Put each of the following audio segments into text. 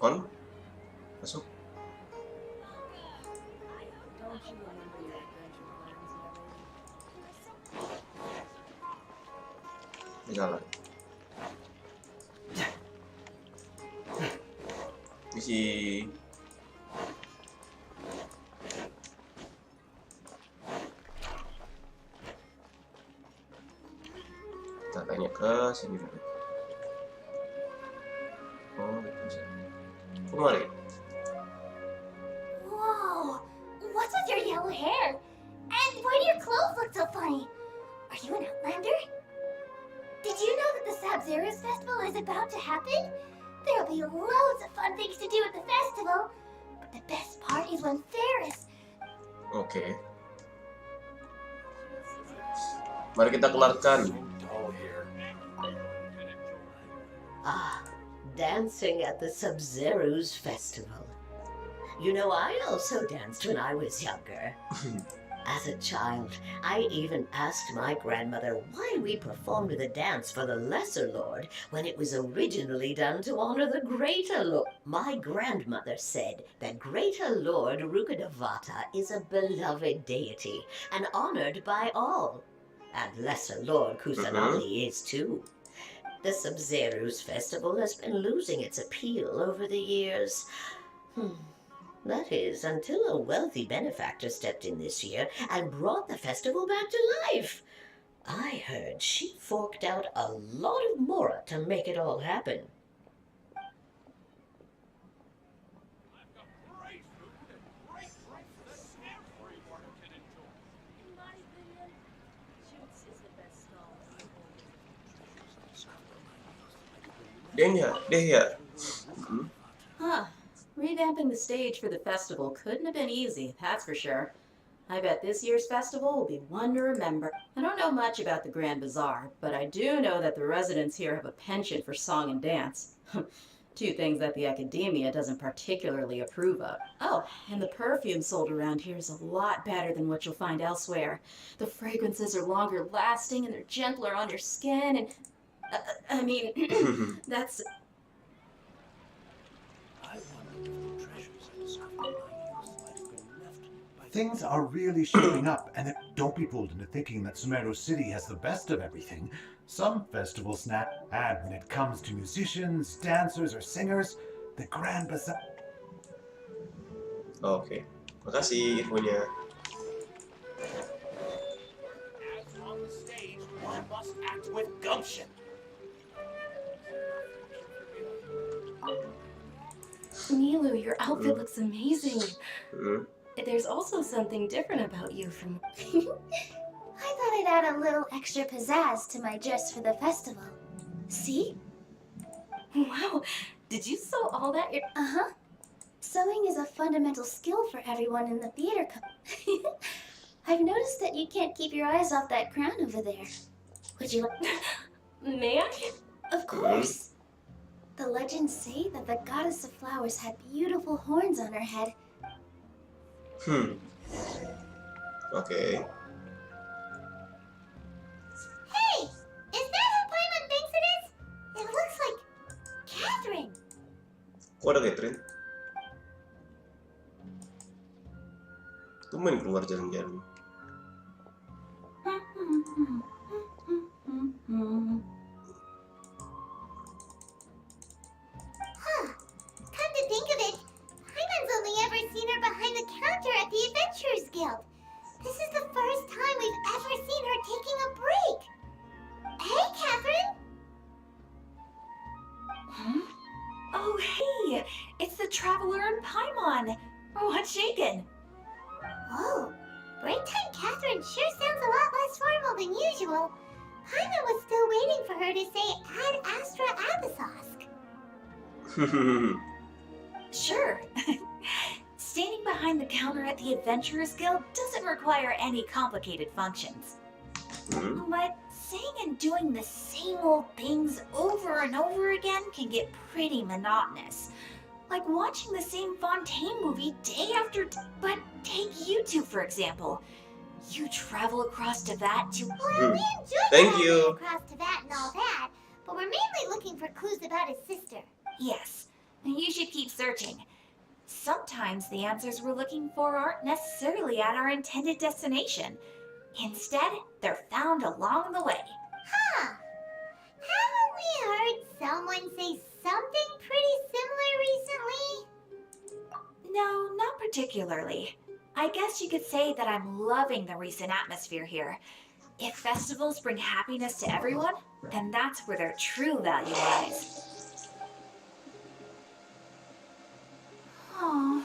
On, masuk. Jalan. Misi. Kita tanya ke sini dulu. Oh, bisa. Kemari. Whoa! What's with your yellow hair? And why do your clothes look so funny? Are you an outlander? Did you know that the Sabzeruz festival is about to happen? There'll be loads of fun things to do at the festival. But the best part is when Ferris... Oke. Mari kita keluarkan. Ah, dancing at the Sumeru's festival. You know, I also danced when I was younger. As a child, I even asked my grandmother why we performed the dance for the Lesser Lord when it was originally done to honor the Greater Lord. My grandmother said that Greater Lord Rukkhadevata is a beloved deity and honored by all. And Lesser Lord Kusanali is too. The Sabzeruz festival has been losing its appeal over the years. That is, until a wealthy benefactor stepped in this year and brought the festival back to life. I heard she forked out a lot of mora to make it all happen. Dia. Huh. Revamping the stage for the festival couldn't have been easy, that's for sure. I bet this year's festival will be one to remember. I don't know much about the Grand Bazaar, but I do know that the residents here have a penchant for song and dance. Two things that the academia doesn't particularly approve of. Oh, and the perfume sold around here is a lot better than what you'll find elsewhere. The fragrances are longer lasting and they're gentler on your skin and... I mean, that's... Things are really shaping up, and don't be fooled into thinking that Sumeru City has the best of everything. Some festivals snap, and when it comes to musicians, dancers, or singers, the Grand Bazaar... Oke. Makasih infonya. As on the stage, one must act with gumption. Nilu, your outfit looks amazing. Hmm. There's also something different about you from... I thought I'd add a little extra pizzazz to my dress for the festival. See? Wow, did you sew all that? Uh-huh. Sewing is a fundamental skill for everyone in the theater I've noticed that you can't keep your eyes off that crown over there. Would you like... May I? Of course. The legends say that the goddess of flowers had beautiful horns on her head. Oke. Hey! Is that who Paimon thinks it is? It looks like... Catherine! Kok ada Catherine? Tumben keluar jalan-jalan. Huh. Come to think of it, Paimon's only ever seen her behind the counter at the Adventurers Guild. This is the first time we've ever seen her taking a break. Hey, Catherine! Oh, hey! It's the Traveler and Paimon! What's shaken? Whoa, break time Catherine sure sounds a lot less formal than usual. Paimon was still waiting for her to say Ad Astra Abyssosque. Sure. Standing behind the counter at the Adventurers Guild doesn't require any complicated functions. But saying and doing the same old things over and over again can get pretty monotonous. Like watching the same Fontaine movie day after day. But take you two, for example. You travel across Teyvat to... Well, we enjoyed Thank traveling you. across Teyvat and all that, but we're mainly looking for clues about his sister. Yes. You should keep searching. Sometimes the answers we're looking for aren't necessarily at our intended destination. Instead, they're found along the way. Huh. Haven't we heard someone say something pretty similar recently? No, not particularly. I guess you could say that I'm loving the recent atmosphere here. If festivals bring happiness to everyone, then that's where their true value lies. Oh,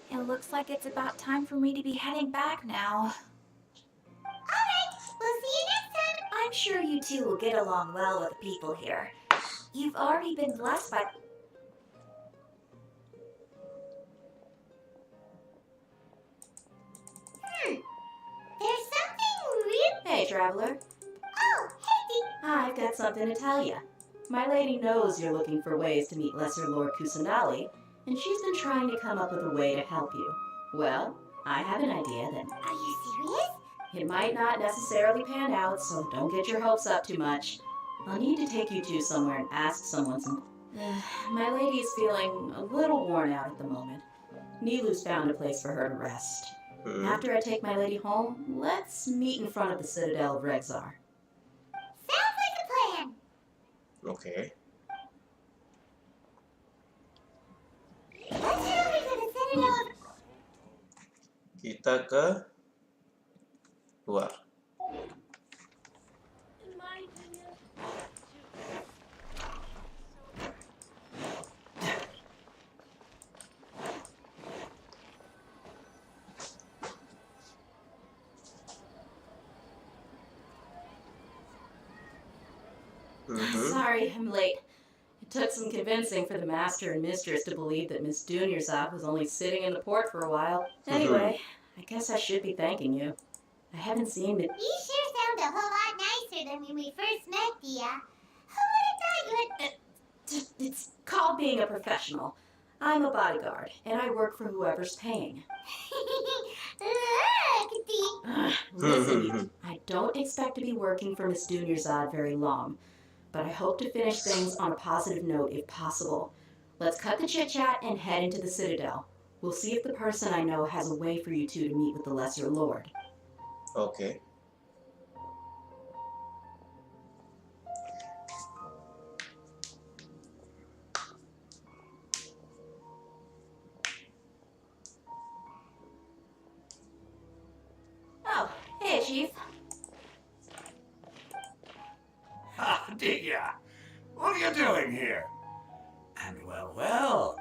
it looks like it's about time for me to be heading back now. Alright, we'll see you next time. I'm sure you two will get along well with the people here. You've already been blessed by... There's something real. Hey, traveler. Oh, hey, I've got something to tell you. My lady knows you're looking for ways to meet Lesser Lord Kusanali, and she's been trying to come up with a way to help you. Well, I have an idea that Are you serious? it might not necessarily pan out, so don't get your hopes up too much. I'll need to take you two somewhere and ask someone some... my lady is feeling a little worn out at the moment. Nilu's found a place for her to rest. After I take my lady home, let's meet in front of the Citadel of Rexar. Sounds like a plan. Okay. Let's head over to the Citadel. Kita ke luar. Sorry, I'm late. It took some convincing for the master and mistress to believe that Miss Dunyarzad was only sitting in the port for a while. Anyway, I guess I should be thanking you. I haven't seen it. You sure sound a whole lot nicer than when we first met, Dia. Who would have thought you had... It's called being a professional. I'm a bodyguard, and I work for whoever's paying. Listen, I don't expect to be working for Miss Dunyarzad very long, but I hope to finish things on a positive note if possible. Let's cut the chit-chat and head into the Citadel. We'll see if the person I know has a way for you two to meet with the Lesser Lord. Okay. Oh, hey, Chief. Ah, Dia, what are you doing here? And well,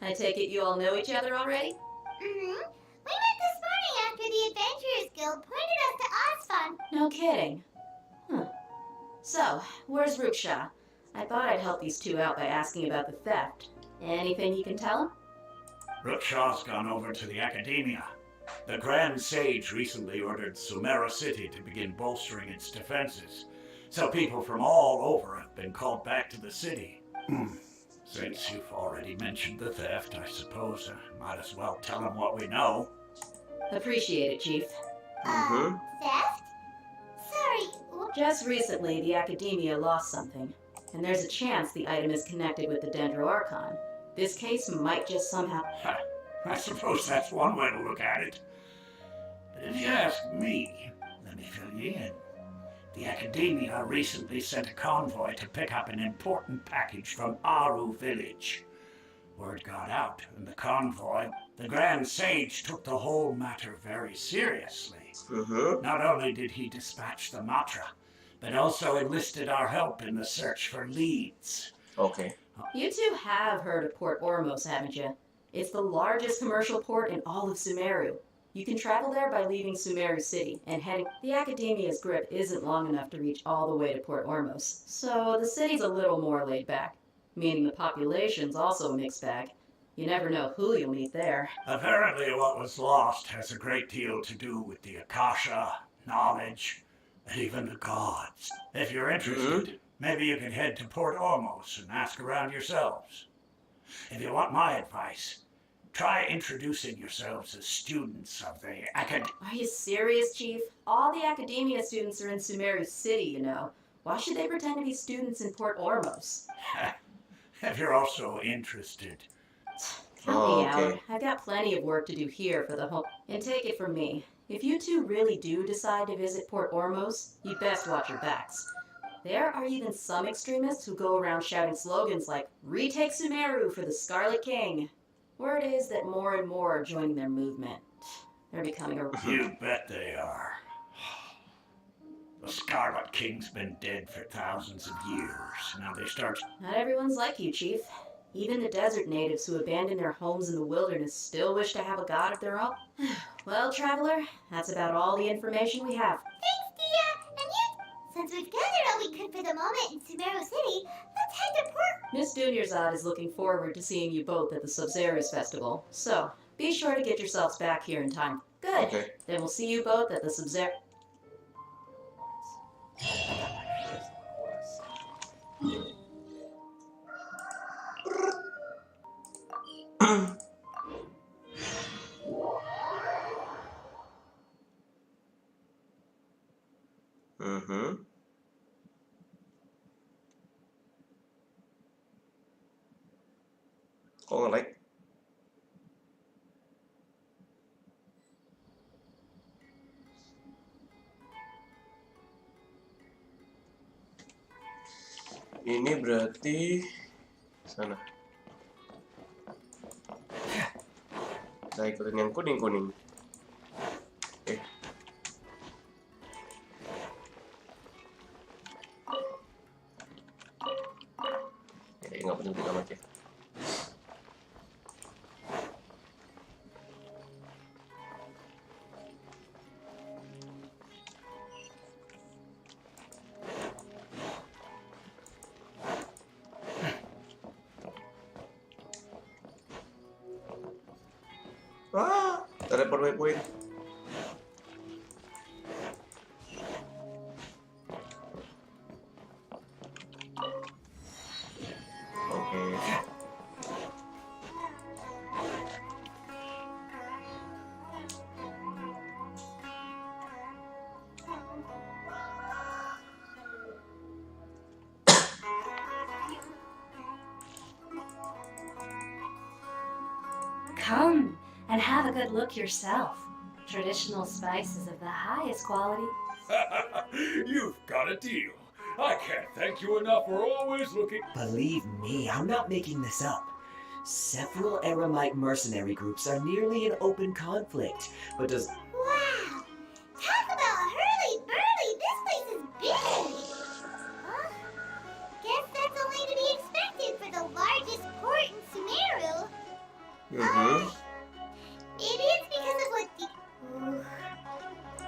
I take it you all know each other already? We met this morning after the Adventurers Guild pointed us to Ozfun. No kidding. So, where's Ruksha? I thought I'd help these two out by asking about the theft. Anything you can tell them? Rukshaw's gone over to the Academia. The Grand Sage recently ordered Sumeru City to begin bolstering its defenses, so people from all over have been called back to the city. Since you've already mentioned the theft, I suppose I might as well tell them what we know. Appreciate it, Chief. Theft? Sorry, Just recently, the Academia lost something, and there's a chance the item is connected with the Dendroarchon. This case might just somehow... I suppose that's one way to look at it. But if you ask me, let me fill you in. The Academia recently sent a convoy to pick up an important package from Aru village. Word got out, and the convoy, the Grand Sage, took the whole matter very seriously. Not only did he dispatch the Matra, but also enlisted our help in the search for leads. Okay. You two have heard of Port Ormos, haven't you? It's the largest commercial port in all of Sumeru. You can travel there by leaving Sumeru City and heading... The Academia's grip isn't long enough to reach all the way to Port Ormos, so the city's a little more laid back, meaning the population's also a mixed bag. You never know who you'll meet there. Apparently what was lost has a great deal to do with the Akasha, knowledge, and even the gods. If you're interested, maybe you can head to Port Ormos and ask around yourselves. If you want my advice, try introducing yourselves as students of the Are you serious, Chief? All the Academia students are in Sumeru City, you know. Why should they pretend to be students in Port Ormos? if you're also interested. Help me out. Okay. I've got plenty of work to do here for the home. And take it from me. If you two really do decide to visit Port Ormos, you'd best watch your backs. There are even some extremists who go around shouting slogans like, "Retake Sumeru for the Scarlet King." Word is that more and more are joining their movement. They're becoming a... You bet they are. The Scarlet King's been dead for thousands of years. Now they start... Not everyone's like you, Chief. Even the desert natives who abandoned their homes in the wilderness still wish to have a god of their own. Well, Traveler, that's about all the information we have. Thanks, Dia. And you? Since we've gathered all we could for the moment in Sumeru City, let's head to Port. Miss Dunyarzad is looking forward to seeing you both at the Sub-Zerus Festival, so be sure to get yourselves back here in time. Good. Okay. Then we'll see you both at the Sub-Zerus... Mhm. Kok nge-lag? Ini berarti sana. Saya ikutin yang kuning-kuning. Oke. Ya, nggak penting amat ya. Wah, teleport waypoint. Oke. Come and have a good look yourself. Traditional spices of the highest quality. You've got a deal. I can't thank you enough for always looking. Believe me, I'm not making this up. Several Aramite mercenary groups are nearly in open conflict, but does... Wow! Talk about hurly-burly! This place is big! Huh? Guess that's only to be expected for the largest port in Sumeru. Mhm. Maybe it's because of what the...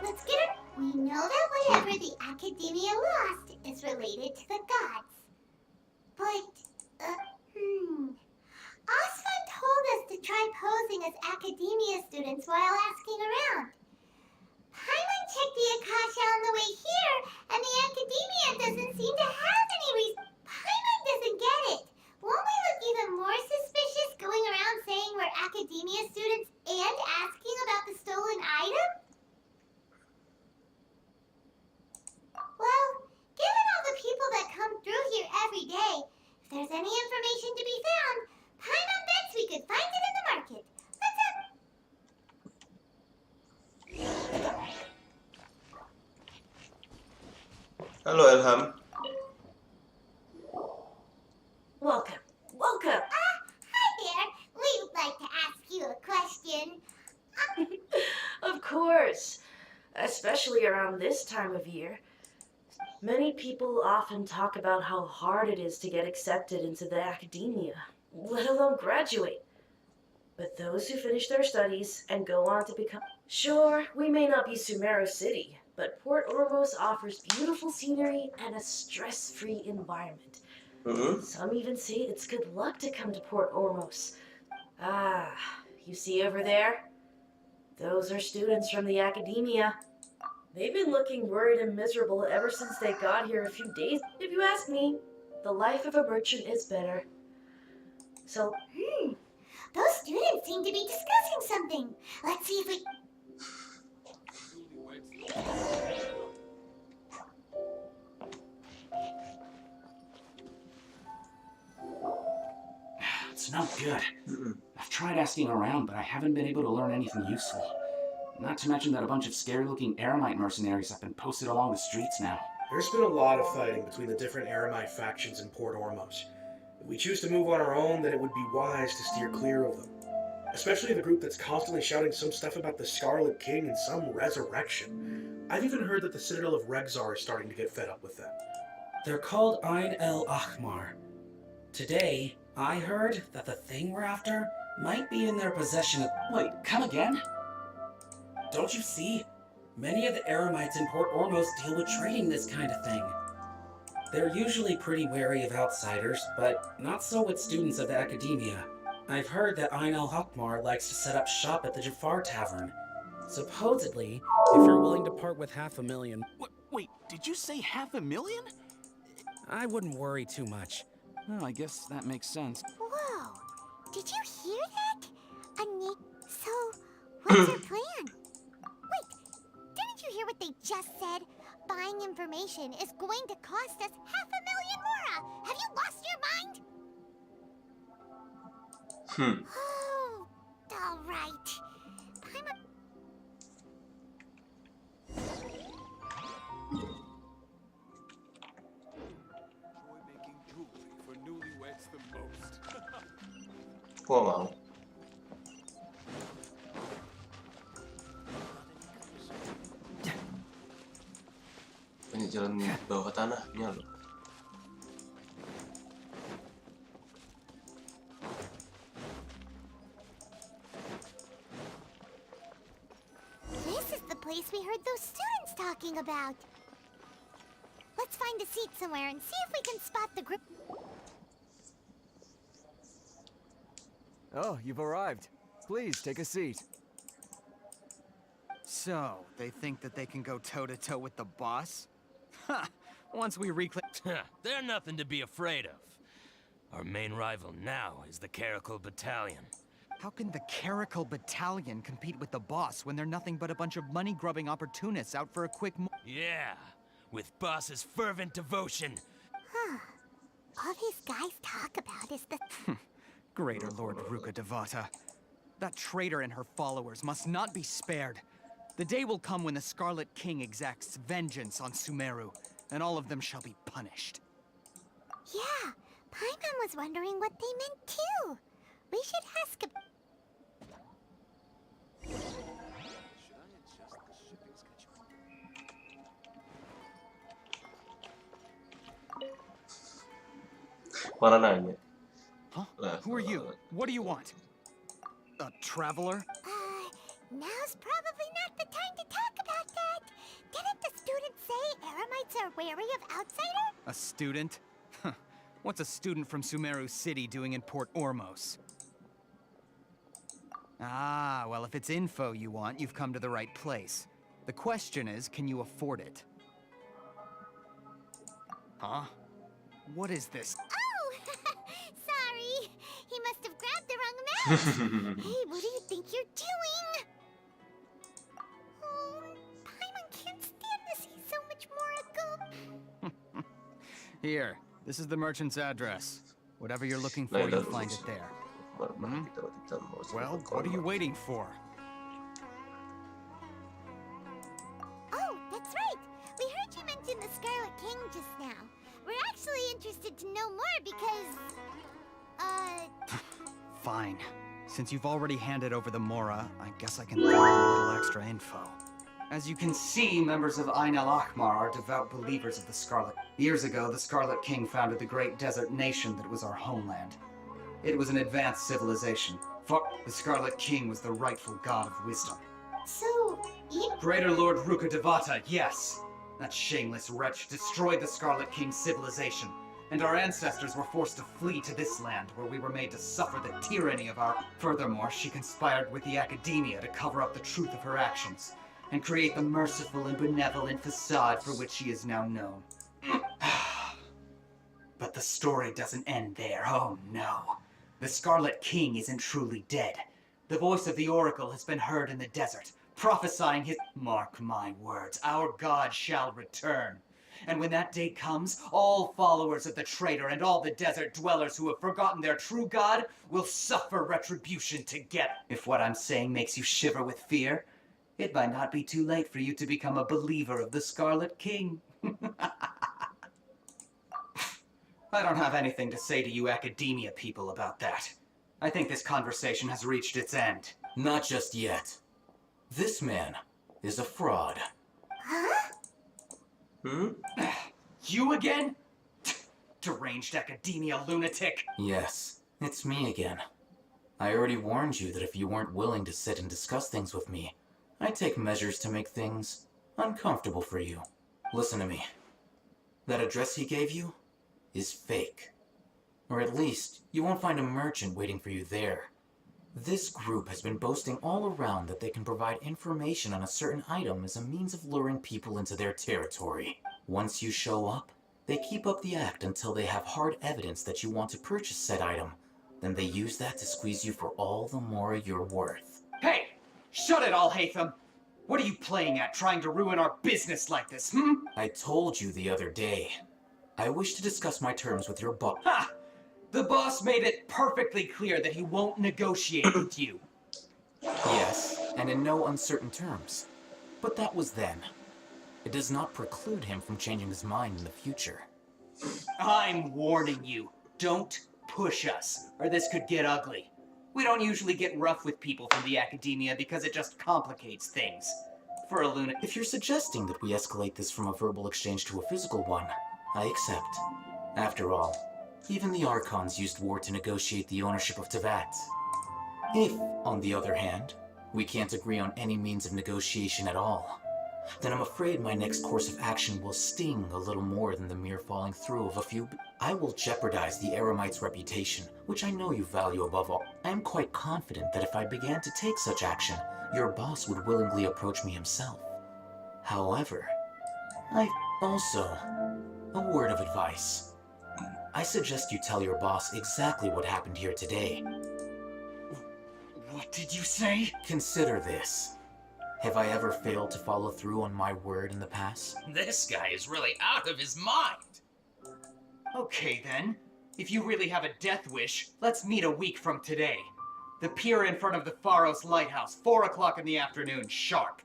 Let's get it. We know that whatever the Academia lost is related to the gods. But, Osman told us to try posing as Academia students while asking around. Paimon checked the Akasha on the way here, and the Academia doesn't seem to have any reason. Paimon doesn't get it. Won't we look even more suspicious going around saying we're Academia students and asking about the stolen item? Well, given all the people that come through here every day, if there's any information to be found, Paimon bets we could find it in the market. Halo Elham. Welcome. Welcome. Hi there. We would like to ask you a question. Of course, especially around this time of year. Many people often talk about how hard it is to get accepted into the academia, let alone graduate. But those who finish their studies and go on to become... Sure, we may not be Sumeru City, but Port Ormos offers beautiful scenery and a stress-free environment. Mhm. Some even say it's good luck to come to Port Ormos. Ah, you see over there? Those are students from the academia. They've been looking worried and miserable ever since they got here a few days. If you ask me, the life of a merchant is better. So, Those students seem to be discussing something. Let's see if we... It's not good. Mm-mm. I've tried asking around, but I haven't been able to learn anything useful. Not to mention that a bunch of scary-looking Eremite mercenaries have been posted along the streets now. There's been a lot of fighting between the different Eremite factions in Port Ormos. If we choose to move on our own, then it would be wise to steer clear of them. Especially the group that's constantly shouting some stuff about the Scarlet King and some resurrection. I've even heard that the Citadel of Regzar is starting to get fed up with them. They're called Ain el Ahmar. Today, I heard that the thing we're after might be in their possession. Wait, come again? Don't you see? Many of the Eremites in Port Ormos deal with trading this kind of thing. They're usually pretty wary of outsiders, but not so with students of the academia. I've heard that Ain el Ahmar likes to set up shop at the Jafar Tavern. Supposedly, if you're willing to part with $500,000... Wait, did you say $500,000? I wouldn't worry too much. Well, I guess that makes sense. Whoa! Did you hear that? So, what's your plan? Wait, didn't you hear what they just said? Buying information is going to cost us 500,000 mora! Have you lost your mind? Oh, all right. Making jewelry for newlyweds the most. พวกเราini jalan bawah tanahnya loh. This is the place we heard those students talking about. Let's find a seat somewhere and see if we can spot the group. Oh, you've arrived. Please, take a seat. So, they think that they can go toe-to-toe with the boss? Ha! Once we reclaim... They're nothing to be afraid of. Our main rival now is the Caracal Battalion. How can the Caracal Battalion compete with the boss when they're nothing but a bunch of money-grubbing opportunists out for a quick Yeah, with boss's fervent devotion. Huh. All these guys talk about is the... Greater Lord Ruka Devata. That traitor and her followers must not be spared. The day will come when the Scarlet King exacts vengeance on Sumeru, and all of them shall be punished. Yeah, Paimon was wondering what they meant too. We should ask Malah nanya. Huh? Who are you? What do you want? A traveler? Now's probably not the time to talk about that. Didn't the student say Eremites are wary of outsiders? A student? What's a student from Sumeru City doing in Port Ormos? Ah, well, if it's info you want, you've come to the right place. The question is, can you afford it? Huh? What is this? Oh! Sorry. He must have grabbed the wrong mouse. Hey, what do you think you're doing? Oh, Paimon can't stand to see so much more ago. Here, this is the merchant's address. Whatever you're looking for, you'll find it there. Hmm? Well, what are you waiting for? Oh, that's right. We heard you mention the Scarlet King just now. We're actually interested to know more because... Fine. Since you've already handed over the Mora, I guess I can throw in a little extra info. As you can see, members of Ain el Ahmar are devout believers of the Scarlet. Years ago, the Scarlet King founded the great desert nation that was our homeland. It was an advanced civilization. The Scarlet King was the rightful god of wisdom. So, Greater Lord Ruka Devata, yes! That shameless wretch destroyed the Scarlet King's civilization, and our ancestors were forced to flee to this land where we were made to suffer the tyranny of our... Furthermore, she conspired with the academia to cover up the truth of her actions, and create the merciful and benevolent facade for which she is now known. But the story doesn't end there, oh no. The Scarlet King isn't truly dead. The voice of the Oracle has been heard in the desert, prophesying his... Mark my words, our god shall return. And when that day comes, all followers of the traitor and all the desert dwellers who have forgotten their true god will suffer retribution together. If what I'm saying makes you shiver with fear, it might not be too late for you to become a believer of the Scarlet King. I don't have anything to say to you academia people about that. I think this conversation has reached its end. Not just yet. This man is a fraud. Huh? You again? Deranged academia lunatic. Yes, it's me again. I already warned you that if you weren't willing to sit and discuss things with me, I'd take measures to make things uncomfortable for you. Listen to me. That address he gave you is fake. Or at least, you won't find a merchant waiting for you there. This group has been boasting all around that they can provide information on a certain item as a means of luring people into their territory. Once you show up, they keep up the act until they have hard evidence that you want to purchase said item. Then they use that to squeeze you for all the more you're worth. Hey! Shut it all, Hatham! What are you playing at, trying to ruin our business like this, I told you the other day. I wish to discuss my terms with your boss. Ha! The boss made it perfectly clear that he won't negotiate with you. Yes, and in no uncertain terms. But that was then. It does not preclude him from changing his mind in the future. I'm warning you. Don't push us, or this could get ugly. We don't usually get rough with people from the academia because it just complicates things. For a lunatic. If you're suggesting that we escalate this from a verbal exchange to a physical one, I accept. After all, even the Archons used war to negotiate the ownership of Teyvat. If, on the other hand, we can't agree on any means of negotiation at all, then I'm afraid my next course of action will sting a little more than the mere falling through of a few. I will jeopardize the Eremite's reputation, which I know you value above all. I am quite confident that if I began to take such action, your boss would willingly approach me himself. However, a word of advice. I suggest you tell your boss exactly what happened here today. What did you say? Consider this. Have I ever failed to follow through on my word in the past? This guy is really out of his mind. Okay then. If you really have a death wish, let's meet a week from today. The pier in front of the Pharos Lighthouse, 4 o'clock in the afternoon, sharp.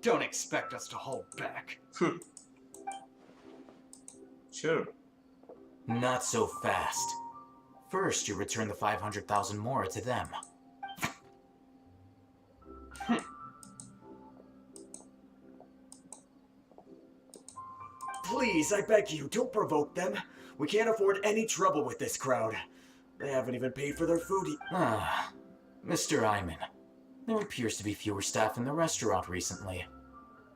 Don't expect us to hold back. Sure. Not so fast. First, you return the 500,000 mora to them. Please, I beg you, don't provoke them. We can't afford any trouble with this crowd. They haven't even paid for their food. Mr. Iman, there appears to be fewer staff in the restaurant recently.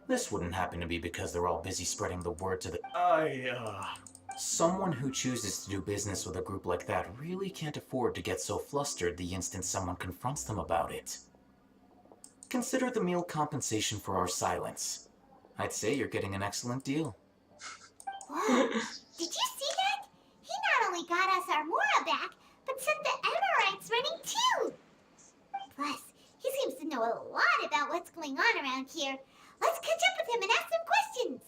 This wouldn't happen to be because they're all busy spreading the word to the— Someone who chooses to do business with a group like that really can't afford to get so flustered the instant someone confronts them about it. Consider the meal compensation for our silence. I'd say you're getting an excellent deal. Whoa, did you see that? He not only got us our Mora back, but sent the Amorites running too! Plus, he seems to know a lot about what's going on around here. Let's catch up with him and ask some questions!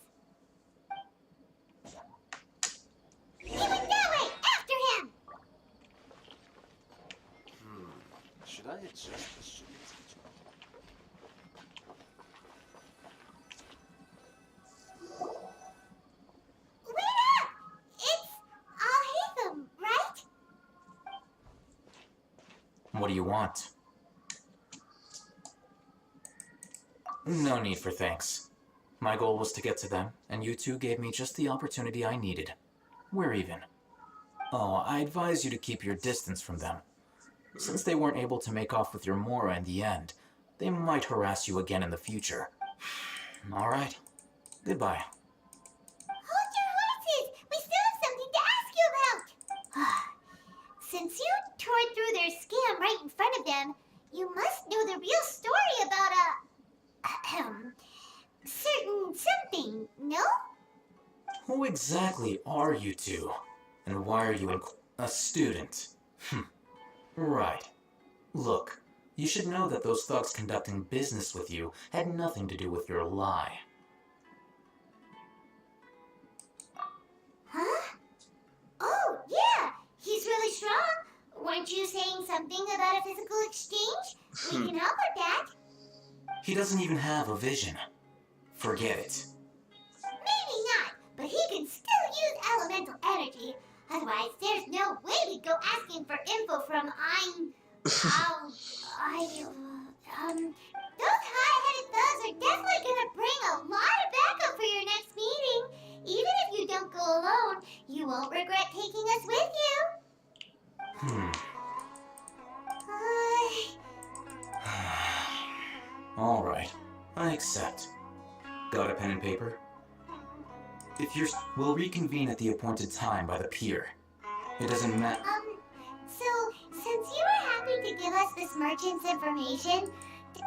He went that way! After him! Should I adjust the shit? Wait up! It's Hatham, right? What do you want? No need for thanks. My goal was to get to them, and you two gave me just the opportunity I needed. We're even. Oh, I advise you to keep your distance from them. Since they weren't able to make off with your Mora in the end, they might harass you again in the future. Alright. Goodbye. Hold your horses! We still have something to ask you about! Since you tore through their scam right in front of them, you must know the real story about certain something, no? Who exactly are you two? And why are you a student? Right. Look, you should know that those thugs conducting business with you had nothing to do with your lie. Huh? Oh, yeah! He's really strong! Weren't you saying something about a physical exchange? We can help with that. He doesn't even have a vision. Forget it. Maybe not, but he can still use elemental energy. Otherwise, there's no way we'd go asking for info from those high-headed thugs are definitely gonna bring a lot of backup for your next meeting. Even if you don't go alone, you won't regret taking us with you. All right, I accept. Got a pen and paper? If you're... We'll reconvene at the appointed time by the pier. It doesn't matter... So, since you were happy to give us this merchant's information...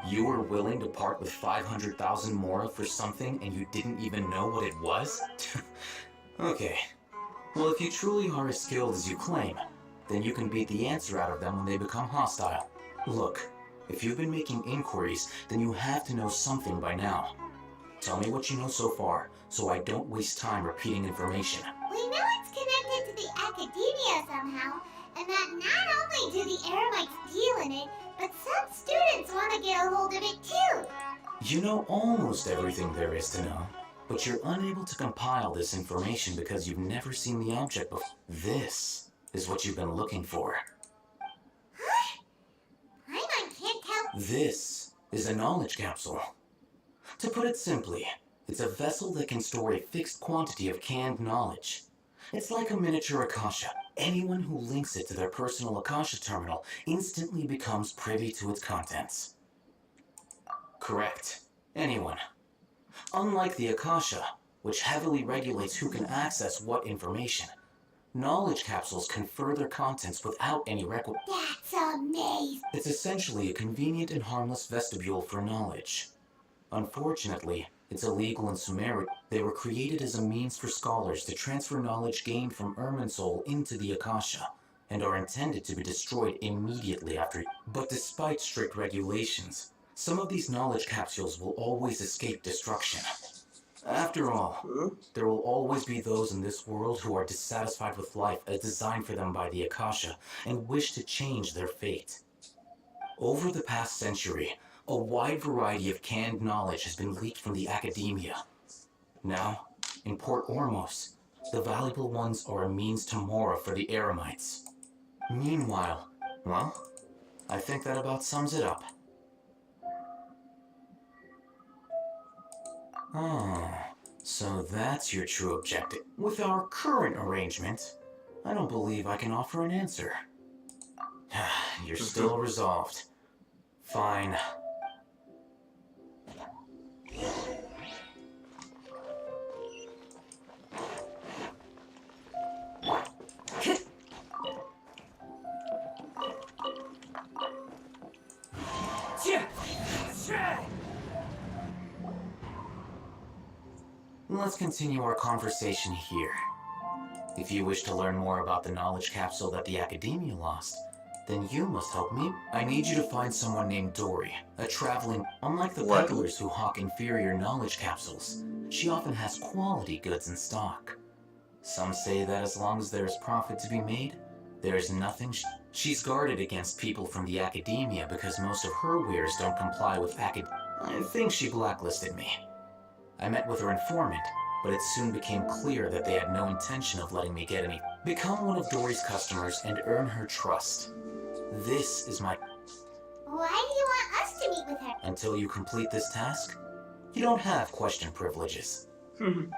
You were willing to part with 500,000 mora for something and you didn't even know what it was? Okay. Well, if you truly are as skilled as you claim, then you can beat the answer out of them when they become hostile. Look, if you've been making inquiries, then you have to know something by now. Tell me what you know so far, so I don't waste time repeating information. We know it's connected to the academia somehow, and that not only do the Eremites deal in it, but some students want to get a hold of it too. You know almost everything there is to know, but you're unable to compile this information because you've never seen the object before. This is what you've been looking for. Huh? I can't tell. This is a knowledge capsule. To put it simply, it's a vessel that can store a fixed quantity of canned knowledge. It's like a miniature Akasha. Anyone who links it to their personal Akasha terminal instantly becomes privy to its contents. Correct. Anyone. Unlike the Akasha, which heavily regulates who can access what information, knowledge capsules confer their contents without any record. That's amazing. It's essentially a convenient and harmless vestibule for knowledge. Unfortunately, it's illegal in Sumeru. They were created as a means for scholars to transfer knowledge gained from Irminsul into the Akasha, and are intended to be destroyed immediately after. But despite strict regulations, some of these knowledge capsules will always escape destruction. After all, there will always be those in this world who are dissatisfied with life as designed for them by the Akasha and wish to change their fate. Over the past century, a wide variety of canned knowledge has been leaked from the academia. Now, in Port Ormos, the valuable ones are a means to mora for the Eremites. Meanwhile, well, I think that about sums it up. Oh, so that's your true objective. With our current arrangement, I don't believe I can offer an answer. You're still resolved. Fine. Let's continue our conversation here. If you wish to learn more about the knowledge capsule that the Academia lost, then you must help me. I need you to find someone named Dory, a traveling... Unlike the peddlers who hawk inferior knowledge capsules, she often has quality goods in stock. Some say that as long as there is profit to be made, there is nothing... She's guarded against people from the Academia because most of her wares don't comply with I think she blacklisted me. I met with her informant, but it soon became clear that they had no intention of letting me get any. Become one of Dory's customers and earn her trust. This is my... Why do you want us to meet with her? Until you complete this task, you don't have question privileges. Fine.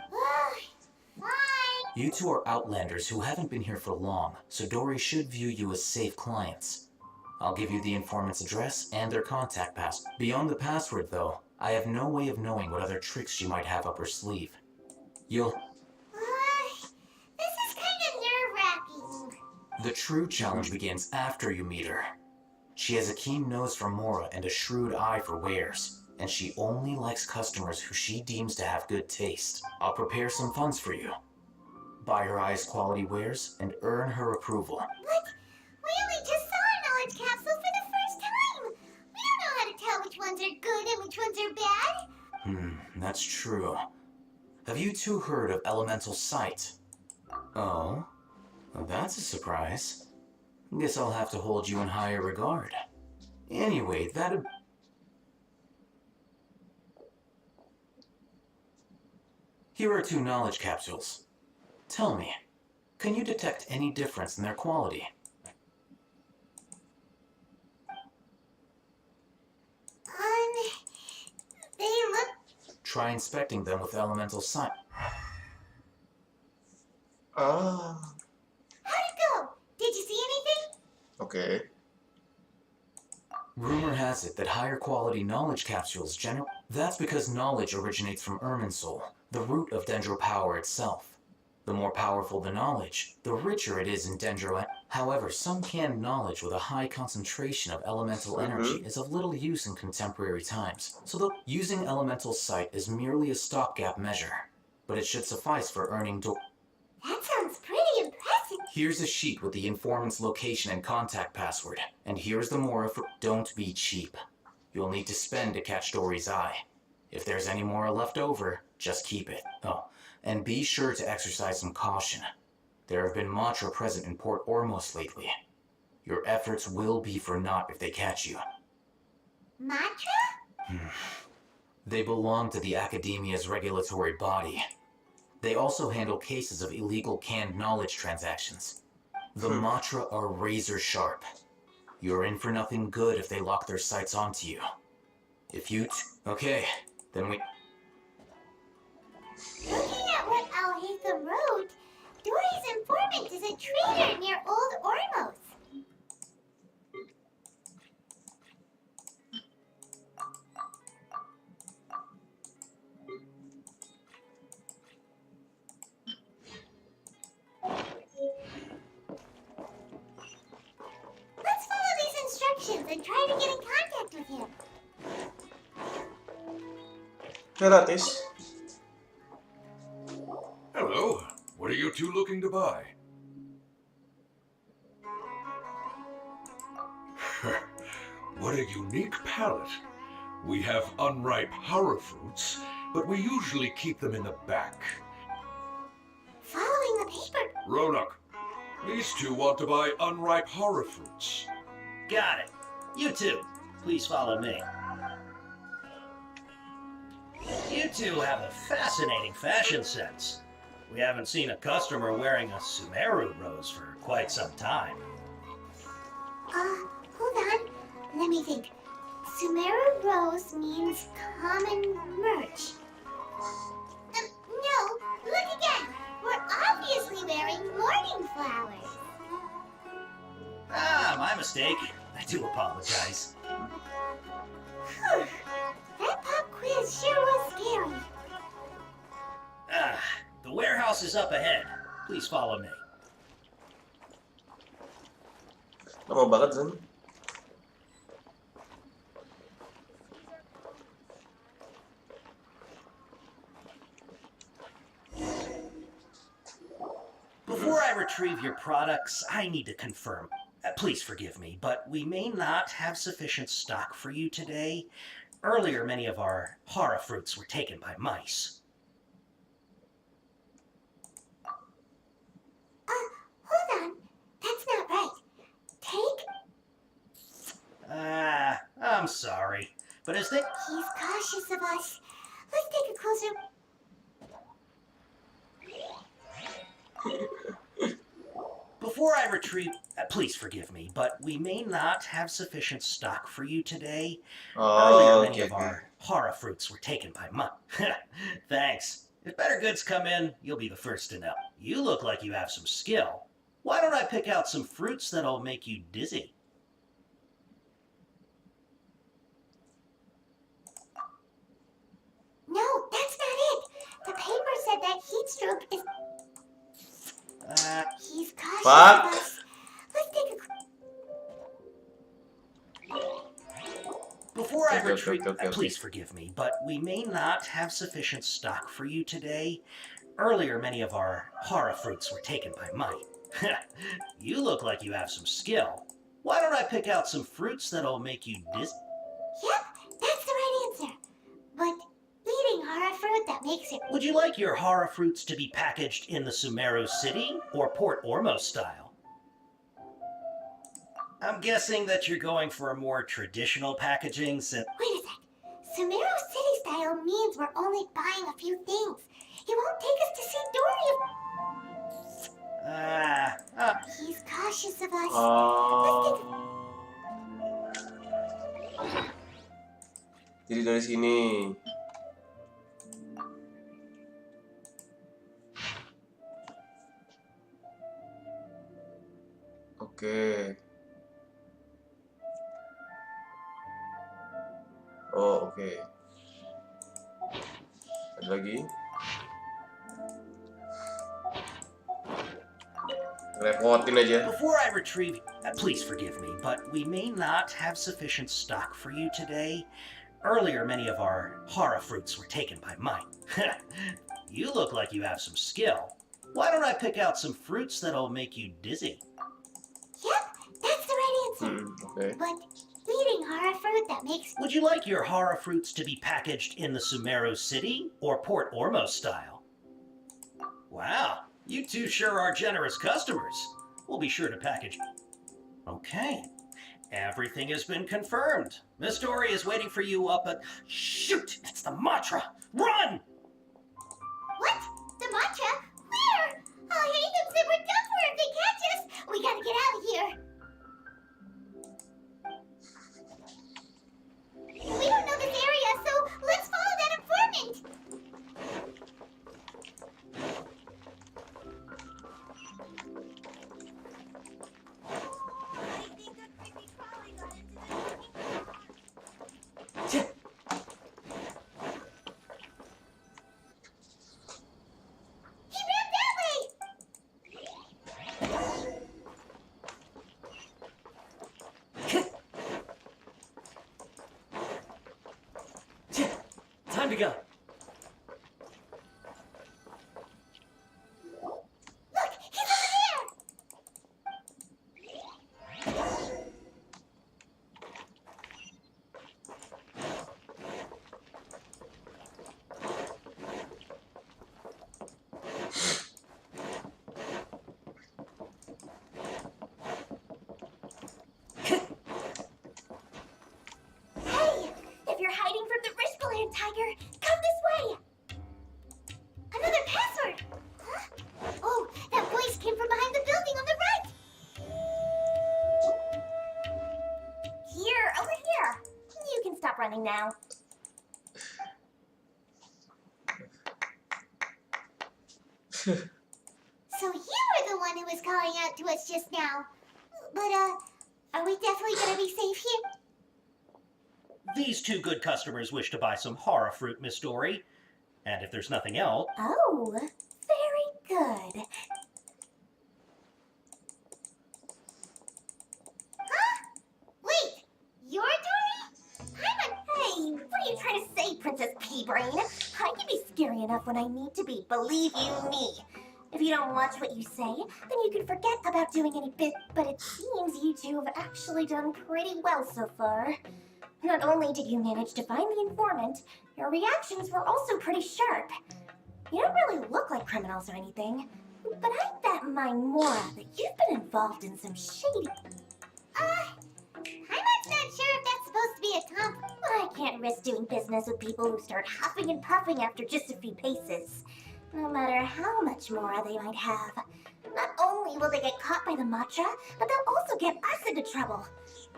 You two are outlanders who haven't been here for long, so Dory should view you as safe clients. I'll give you the informant's address and their contact pass. Beyond the password, though, I have no way of knowing what other tricks she might have up her sleeve. You'll... This is kind of nerve-wracking. The true challenge begins after you meet her. She has a keen nose for mora and a shrewd eye for wares, and she only likes customers who she deems to have good taste. I'll prepare some funds for you. Buy her highest quality wares and earn her approval. But we only just saw a knowledge capsule for the first time. We don't know how to tell which ones are good and which ones are bad. That's true. Have you two heard of elemental sight? Oh? Well, that's a surprise. Guess I'll have to hold you in higher regard. Anyway, Here are 2 knowledge capsules. Tell me, can you detect any difference in their quality? They look... Try inspecting them with elemental sight. Ah, How'd it go? Did you see anything? okay. Rumor has it that higher quality knowledge capsules That's because knowledge originates from Irminsul, the root of Dendro power itself. The more powerful the knowledge, the richer it is in Dendro. However, some canned knowledge with a high concentration of elemental energy is of little use in contemporary times, so using elemental sight is merely a stopgap measure. But it should suffice for earning That sounds pretty impressive. Here's a sheet with the informant's location and contact password. And here's the Mora for don't be cheap. You'll need to spend to catch Dory's eye. If there's any Mora left over, just keep it. Oh, and be sure to exercise some caution. There have been Matra present in Port Ormos lately. Your efforts will be for naught if they catch you. Matra? They belong to the Academia's regulatory body. They also handle cases of illegal canned knowledge transactions. The Matra are razor sharp. You're in for nothing good if they lock their sights onto you. If you... Okay, then we... Looking at what Al-Haytham wrote, Dory's informant is a traitor near Old Ormos. Let's follow these instructions and try to get in contact with him. Gratis. Hello. What are you two looking to buy? What a unique palette. We have unripe horror fruits, but we usually keep them in the back. Following the paper. Ronak, these two want to buy unripe horror fruits. Got it. You two, please follow me. You two have a fascinating fashion sense. We haven't seen a customer wearing a Sumeru rose for quite some time. Hold on. Let me think. Sumeru rose means common merch. No, look again. We're obviously wearing morning flowers. Ah, my mistake. I do apologize. Whew. That pop quiz sure was scary. Ah, the warehouse is up ahead. Please follow me. Lama banget, Zan. Before I retrieve your products, I need to confirm. Please forgive me, but we may not have sufficient stock for you today. Earlier, many of our horror fruits were taken by mice. Hold on. That's not right. I'm sorry, but as they... He's cautious of us. Let's take a closer... Before I retrieve... please forgive me, but we may not have sufficient stock for you today. Earlier, many of our horror fruits were taken by mice. Thanks. If better goods come in, you'll be the first to know. You look like you have some skill. Why don't I pick out some fruits that'll make you dizzy? No, that's not it. The paper said that heat stroke is... He's cautious of us. Let's take a... Before I retrieve... please forgive me, but we may not have sufficient stock for you today. Earlier, many of our horror fruits were taken by mice. You look like you have some skill. Why don't I pick out some fruits that'll make you dizzy? Yep, that's the right answer. But eating horror fruit that makes it... Would you like your hara fruits to be packaged in the Sumeru City or Port Ormos style? I'm guessing that you're going for a more traditional packaging since... Wait a sec. Sumeru City style means we're only buying a few things. He won't take us to see Dory. He's cautious of us. Jadi dari sini. Oke. Oh, oke. Ada lagi. Repotin aja. Before I retrieve, please forgive me, but we may not have sufficient stock for you today. Earlier, many of our hara fruits were taken by mine. You look like you have some skill. Why don't I pick out some fruits that'll make you dizzy? Yep, that's the right answer. Okay. But eating hara fruit that makes... Would you like your hara fruits to be packaged in the Sumeru City or Port Ormos style? Wow, you two sure are generous customers. We'll be sure to package... Okay. Everything has been confirmed. Miss Dory is waiting for you up at... Shoot! It's the mantra! Run! What? The mantra? Where? I'll hate them said we're done for if they catch us. We gotta get out of here. We don't know this area, so let's follow that informant. He ran that way. Time to go. Look, he's over there. Hey, if you're hiding from the Riskland Tiger, come this way. Another password. Huh? Oh, that voice came from behind the building on the right. Here, over here. You can stop running now. So you were the one who was calling out to us just now. But, are we definitely gonna be safe here? These two good customers wish to buy some hara fruit, Miss Dory. And if there's nothing else... Oh, very good. Huh? Wait, you're Dory? Hey, what are you trying to say, Princess Pea-Brain? I can be scary enough when I need to be, believe you me. If you don't watch what you say, then you can forget about doing any bit, but it seems you two have actually done pretty well so far. Not only did you manage to find the informant, your reactions were also pretty sharp. You don't really look like criminals or anything, but I bet my Mora that you've been involved in some shady... I'm not sure if that's supposed to be a compliment. I can't risk doing business with people who start huffing and puffing after just a few paces. No matter how much Mora they might have. Not only will they get caught by the mantra, but they'll also get us into trouble.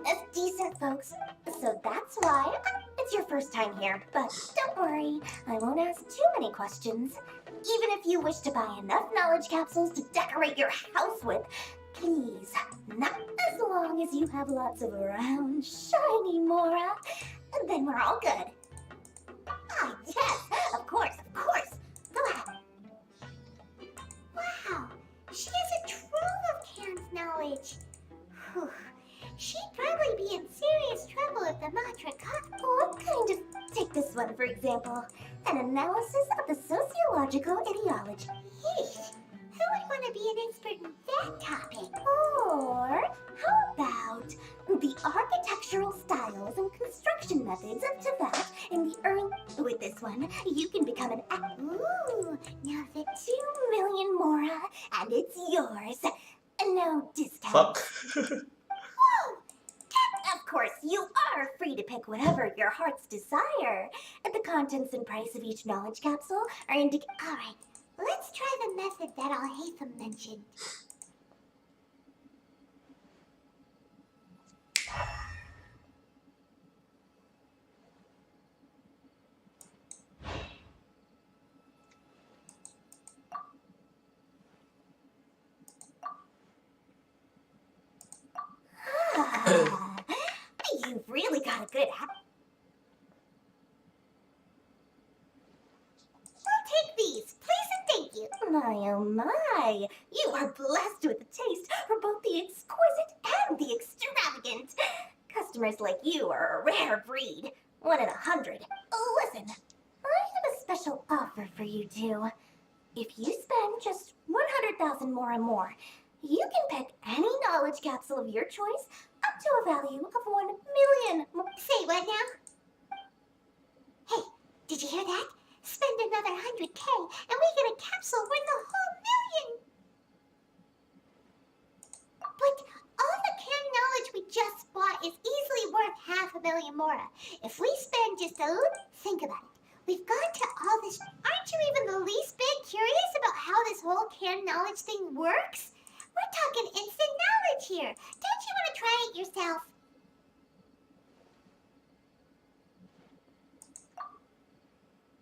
As decent folks. So that's why it's your first time here. But don't worry, I won't ask too many questions. Even if you wish to buy enough knowledge capsules to decorate your house with, please, not as long as you have lots of round, shiny Mora. And then we're all good. Ah, yes, of course. Go ahead. Wow, she has a trove of Can's knowledge. Whew. She'd probably be in serious trouble if the mantra caught. Oh, kind of. Take this one, for example. An analysis of the sociological ideology. Yeesh. Who would want to be an expert in that topic? Or how about the architectural styles and construction methods of Tibet in the early... With this one, you can become an discounts. Whoa! Of course, you are free to pick whatever your heart's desire. And the contents and price of each knowledge capsule are Alright, let's try the method that Al-Haytham mentioned. You've really got a good habit. I'll take these, please and thank you. My oh my, you are blessed with a taste for both the exquisite and the extravagant. Customers like you are a rare breed, 1 in 100. Listen, I have a special offer for you two. If you spend just 100,000 more and more, you can pick any knowledge capsule of your choice up to a value of 1 million. Say what now? Hey, did you hear that? Spend another 100K and we get a capsule worth a whole million. But all the canned knowledge we just bought is easily worth 500,000 more. If we spend just a little, think about it. We've gone to all this. Aren't you even the least bit curious about how this whole canned knowledge thing works? We're talking instant knowledge here. Don't you want to try it yourself?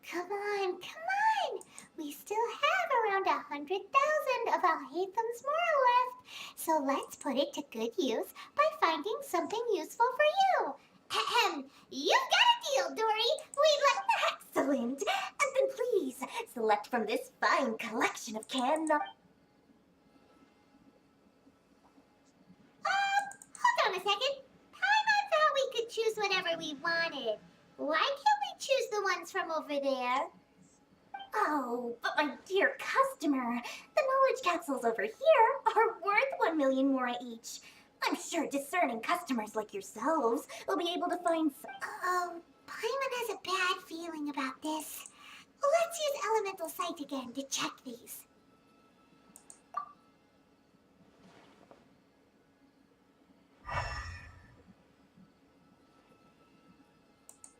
Come on, come on. We still have around 100,000 of Al-Haytham's moral left. So let's put it to good use by finding something useful for you. Ahem. You've got a deal, Dory. Excellent. And then please, select from this fine collection of canned knowledge. Hold on a second. I thought we could choose whatever we wanted. Why can't we choose the ones from over there? Oh, but my dear customer, the knowledge capsules over here are worth 1 million more each. I'm sure discerning customers like yourselves will be able to find some... Oh, Paimon has a bad feeling about this. Let's use Elemental Sight again to check these.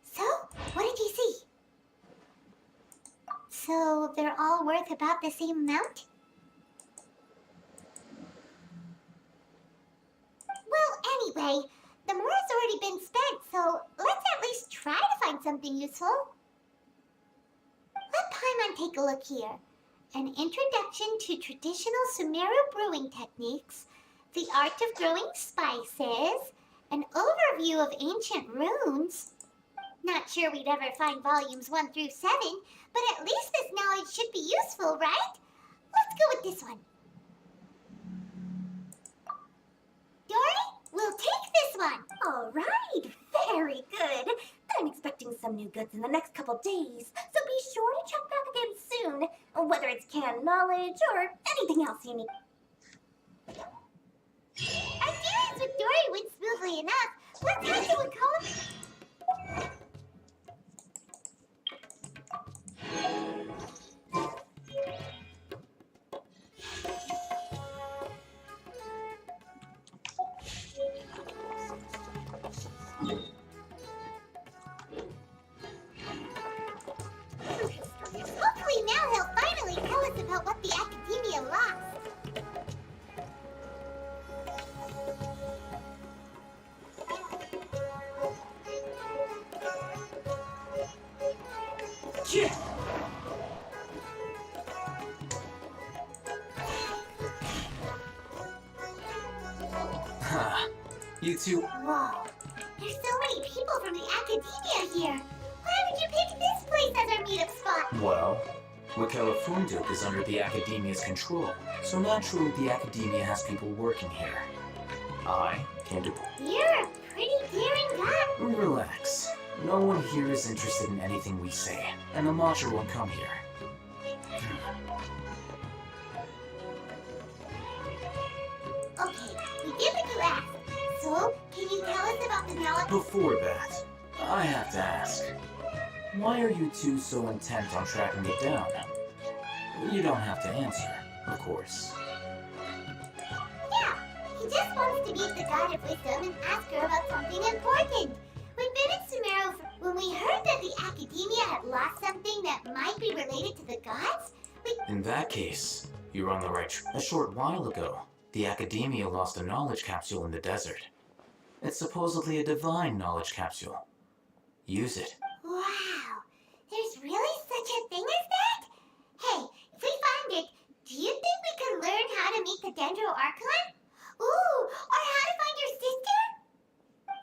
So, what did you see? So, they're all worth about the same amount? Well, anyway, the more has already been spent, so let's at least try to find something useful. Let Paimon take a look here. An introduction to traditional Sumeru brewing techniques, the art of growing spices, an overview of ancient runes. Not sure we'd ever find volumes 1 through 7, but at least this knowledge should be useful, right? Let's go with this one. Dory, we'll take this one. All right, very good. I'm expecting some new goods in the next couple days, so be sure to check back again soon, whether it's canned knowledge or anything else you need. Our dealings with Dory went smoothly enough. Let's head to a column. Hopefully now he'll finally tell us about what the Academia lost. You two... Whoa, there's so many people from the Academia here. Why would you pick this place as our meetup spot? Well, Wakela Funduk is under the Academia's control, so naturally the Academia has people working here. I came to... You're a pretty daring guy. Relax. No one here is interested in anything we say, and the Macher won't come here. Okay, we did what you asked. So, can you tell us about the knowledge? Before that, I have to ask, why are you two so intent on tracking it down? You don't have to answer, of course. Yeah, just wants to meet the God of Wisdom and ask her about something important. We've been in Sumeru when we heard that the Academia had lost something that might be related to the gods. In that case, you're on the right track. A short while ago, the Academia lost a knowledge capsule in the desert. It's supposedly a divine knowledge capsule. Use it. Wow, there's really such a thing as that? Hey, if we find it, do you think we can learn how to meet the Dendro Archon? Ooh, or how to find your sister?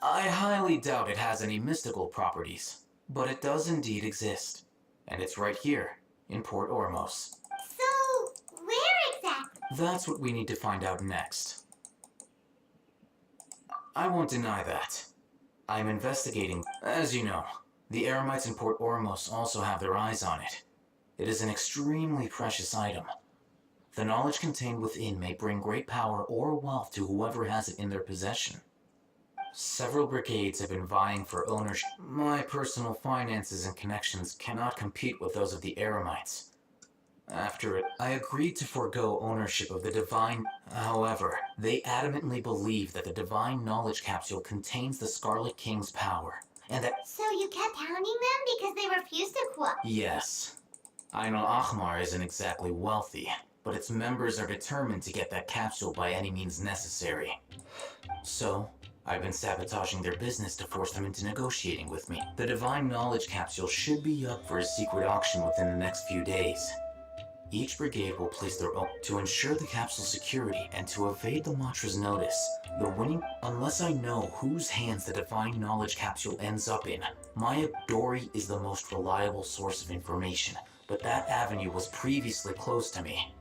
I highly doubt it has any mystical properties, but it does indeed exist. And it's right here, in Port Ormos. So, where exactly? That's what we need to find out next. I won't deny that. I'm investigating. As you know, the Eremites in Port Ormos also have their eyes on it. It is an extremely precious item. The knowledge contained within may bring great power or wealth to whoever has it in their possession. Several brigades have been vying for ownership. My personal finances and connections cannot compete with those of the Eremites. After it, I agreed to forego ownership of the divine. However, they adamantly believe that the divine knowledge capsule contains the Scarlet King's power, and that— So you kept hounding them because they refused to cooperate? Yes. Ain al-Ahmar isn't exactly wealthy, but its members are determined to get that capsule by any means necessary. So, I've been sabotaging their business to force them into negotiating with me. The divine knowledge capsule should be up for a secret auction within the next few days. Each brigade will place their own to ensure the capsule's security and to evade the Matra's notice. The winning, unless I know whose hands the divine knowledge capsule ends up in. My Dory is the most reliable source of information, but that avenue was previously closed to me.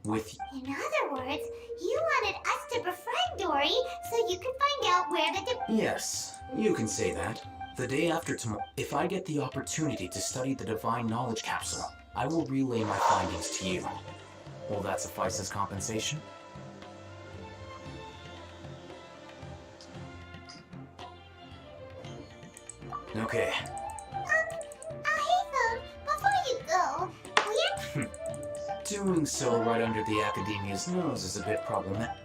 With— In other words, you wanted us to befriend Dory so you could find out where the Yes, you can say that. The day after tomorrow, if I get the opportunity to study the divine knowledge capsule, I will relay my findings to you. Will that suffice as compensation? Okay. Ahitham, before you go, we're... Doing so right under the Academia's nose is a bit problematic.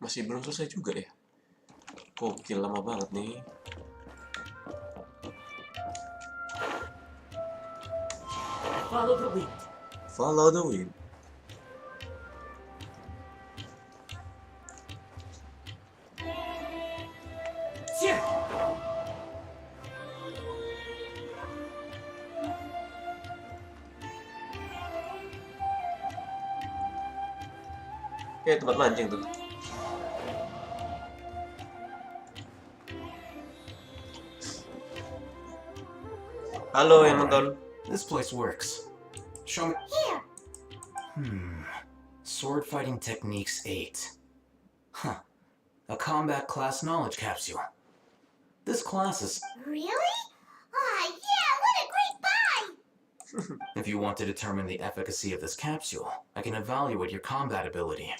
Masih belum selesai juga ya. Gokil, lama banget nih. Follow the wind. Follow the wind. Kayak tempat mancing tuh. Halo yang nonton. This place works. Show me. Here. Sword fighting techniques 8. Huh. A combat class knowledge capsule. This class is— Really? Ah, yeah, what a great buy! If you want to determine the efficacy of this capsule, I can evaluate your combat ability.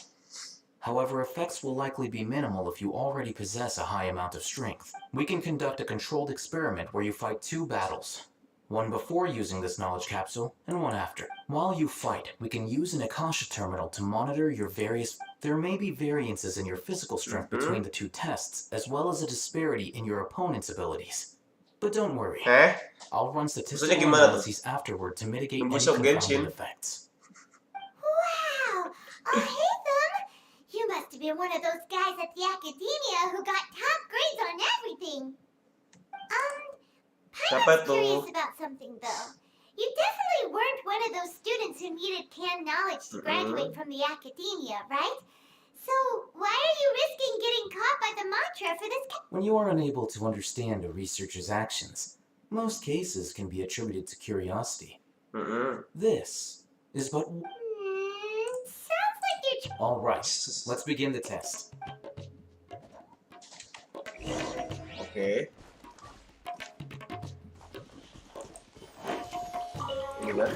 However, effects will likely be minimal if you already possess a high amount of strength. We can conduct a controlled experiment where you fight 2 battles. One before using this knowledge capsule, and one after. While you fight, we can use an Akasha terminal to monitor your various— There may be variances in your physical strength between the 2 tests, as well as a disparity in your opponent's abilities. But don't worry. I'll run statistical analyses afterward to mitigate any confounding effects. Wow! Ahitham! You must have been one of those guys at the Academia who got top grades on everything. I'm curious about something, though. You definitely weren't one of those students who needed canned knowledge to graduate from the Academia, right? So, why are you risking getting caught by the Mantra for this? When you are unable to understand a researcher's actions, most cases can be attributed to curiosity. This is but— Sounds like you're... All right, let's begin the test. Okay. Gila.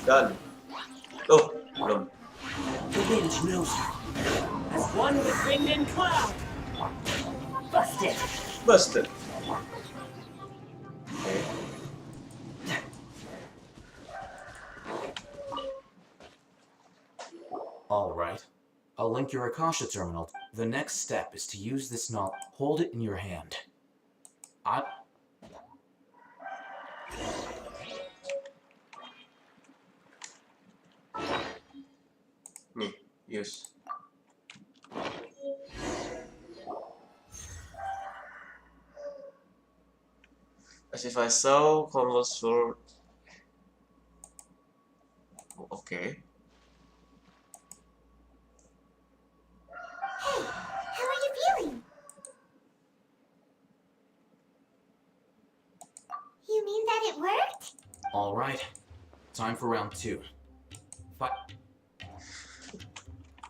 Done. Oh, belum. The wind knows her. As one with wind and cloud. Busted. Busted. Okay. Alright. I'll link your Akasha terminal. The next step is to use this knowledge. Hold it in your hand. Nih, use. As if I saw Converse sword. Okay. Hey, how are you feeling? You mean that it worked? Alright. Time for round 2. Fight.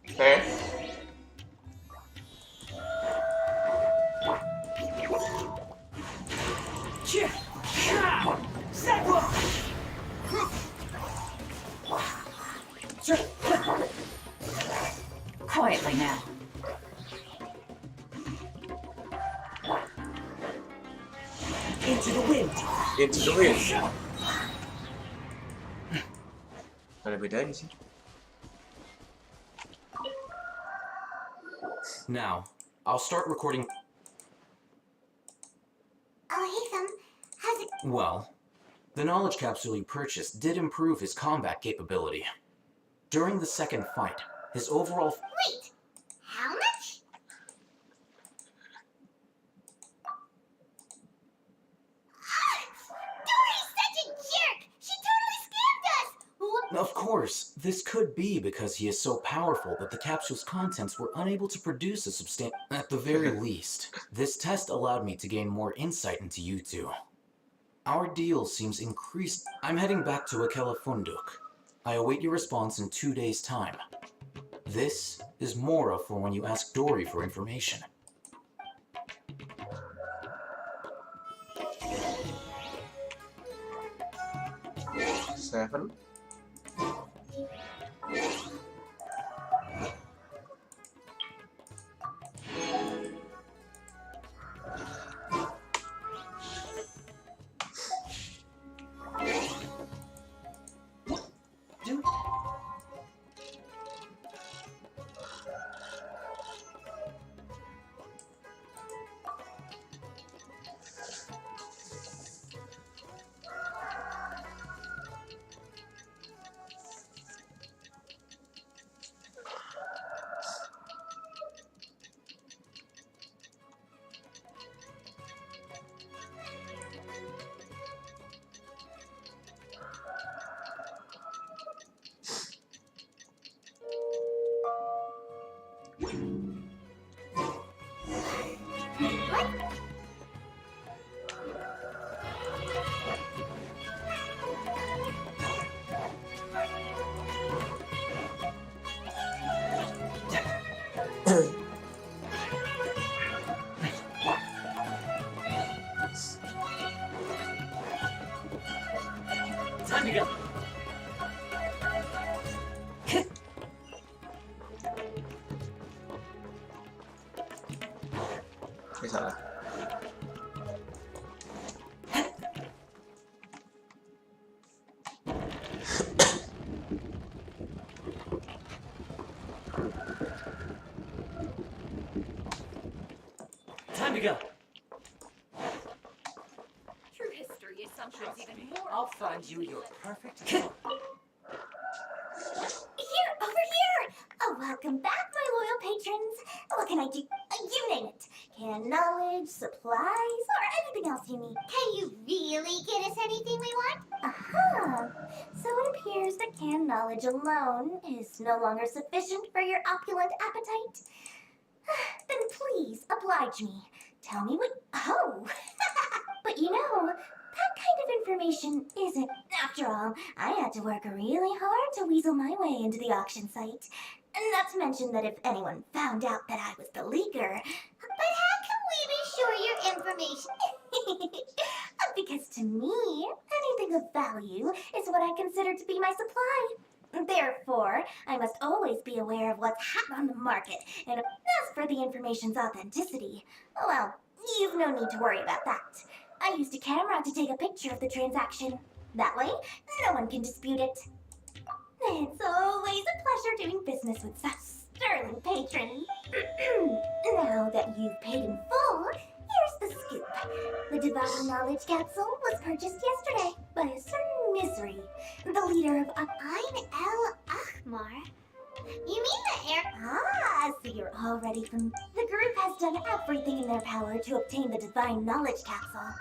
Okay. Quietly now. Into the wind. Into the wind. Ada bedanya sih. Now, I'll start recording. Oh, hey, Thumb. How's it? Well, the knowledge capsule you purchased did improve his combat capability. During the second fight, his overall... Wait! How much? Dory's such a jerk! She totally scammed us! Of course, this could be because he is so powerful that the capsule's contents were unable to produce a substantial... At the very least, this test allowed me to gain more insight into you two. Our deal seems increased. I'm heading back to Akela Funduk. I await your response in 2 days' time. This is Mora for when you ask Dory for information. Seven. Time to go. Ini salah. Time to go. True history is sometimes even more. I'll find you your perfect. Here, over here! Oh, welcome back, my loyal patrons. What can I do? You name it. Can knowledge, supplies, or anything else you need. Can you really get us anything we want? Aha! So it appears that canned knowledge alone is no longer sufficient for your opulent appetite. Then please oblige me. Tell me what... Oh! But you know, that kind of information isn't... After all, I had to work really hard to weasel my way into the auction site. Not to mention that if anyone found out that I was the leaker... But how can we be sure your information... Because to me, anything of value is what I consider to be my supply. Therefore, I must always be aware of what's hot on the market, and as for the information's authenticity, well, you've no need to worry about that. I used a camera to take a picture of the transaction. That way, no one can dispute it. It's always a pleasure doing business with such sterling patrons. Now that you've paid in full, here's the scoop. The Divine Knowledge Capsule was purchased yesterday by a certain Misery, the leader of Ain El Ahmar. You mean the air? Ah, so you're already from... The group has done everything in their power to obtain the Divine Knowledge Capsule.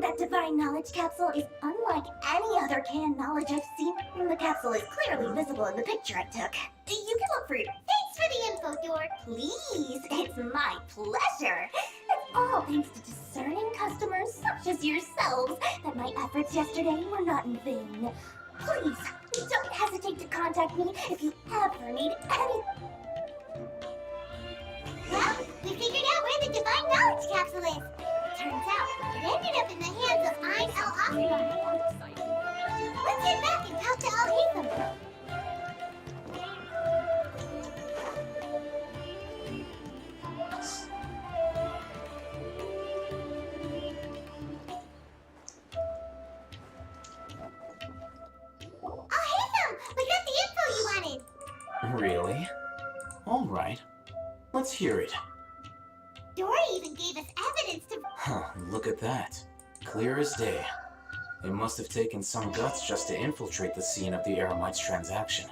That Divine Knowledge Capsule is unlike any other canned knowledge I've seen. The capsule is clearly visible in the picture I took. You can look for it. Thanks for the info, Dork. Please, it's my pleasure. It's all thanks to discerning customers such as yourselves that my efforts yesterday were not in vain. Please, don't hesitate to contact me if you ever need any... Well, we figured out where the Divine Knowledge Capsule is. Turns out, it ended up in the hands of Ain El Ahmar. Let's head back and talk to Al-Haytham. Al-Haytham, we got the info you wanted. Really? All right. Let's hear it. Dory even gave us evidence to... Huh, look at that. Clear as day. It must have taken some guts just to infiltrate the scene of the Eremites transaction.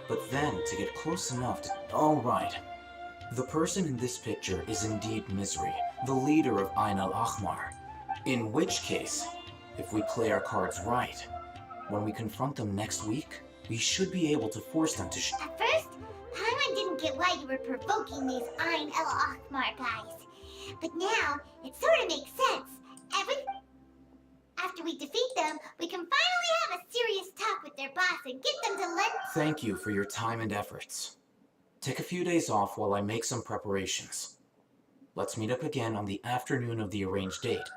But then, to get close enough to... Alright. The person in this picture is indeed Misery, the leader of Ain El Ahmar. In which case, if we play our cards right, when we confront them next week, we should be able to force them to At first, Paimon didn't get why you were provoking these Ain El Ahmar guys. But now, it sort of makes sense. After we defeat them, we can finally have a serious talk with their boss and get them to let... Thank you for your time and efforts. Take a few days off while I make some preparations. Let's meet up again on the afternoon of the arranged date.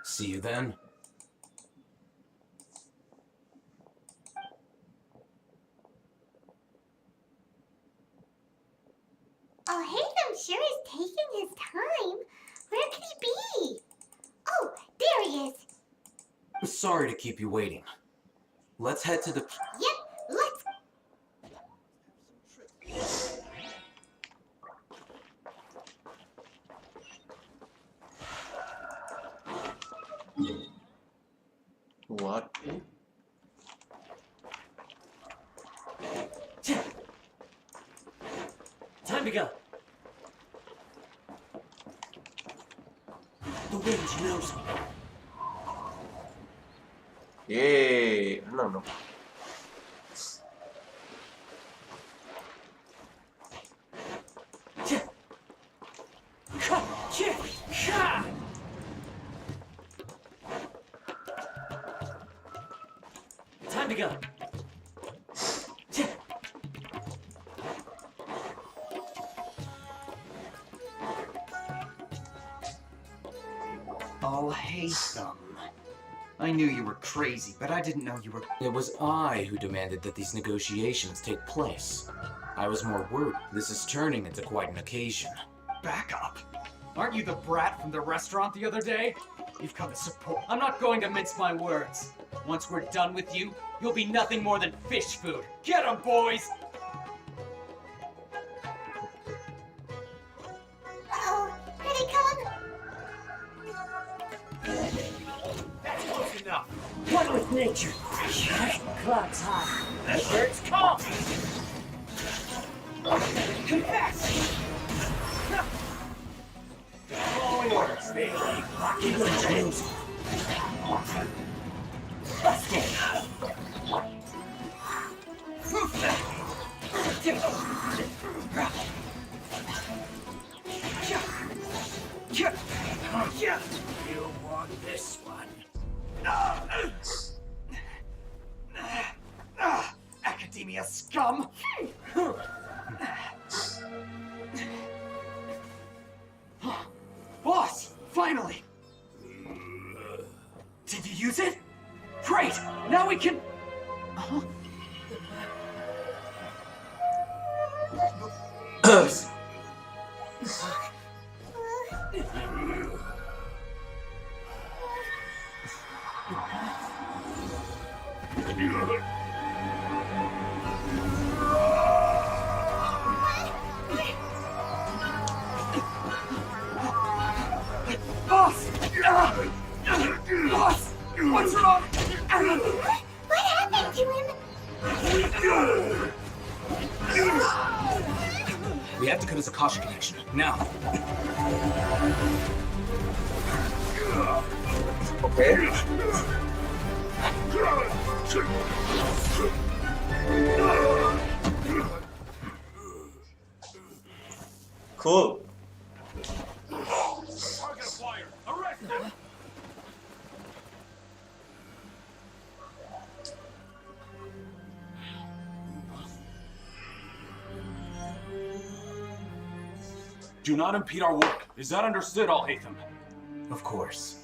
See you then. Al-Haytham sure is taking his time. Where could he be? Oh, there he is. Sorry to keep you waiting. Let's head to the... Yep, let's... What? Time to go. The wind knows me. Yeay, no. Time to go. Al-Haytham. I knew you were crazy, but I didn't know you were... It was I who demanded that these negotiations take place. I was more worried. This is turning into quite an occasion. Back up. Aren't you the brat from the restaurant the other day? You've come to support... I'm not going to mince my words. Once we're done with you, you'll be nothing more than fish food. Get 'em, boys! Uh-oh, here they come. That's close enough. One with nature. Clouds high. The birds call. Confess. Following orders. They lock in the dreams. Busted. You want this one. Academia scum! Boss! Finally! Now we can... Huh? Boss! Boss! What's wrong? What happened to him? We have to cut his Akasha connection. Now. Okay. Cool. Target acquired. Arrest him. Do not impede our work. Is that understood, Al-Haytham? Of course.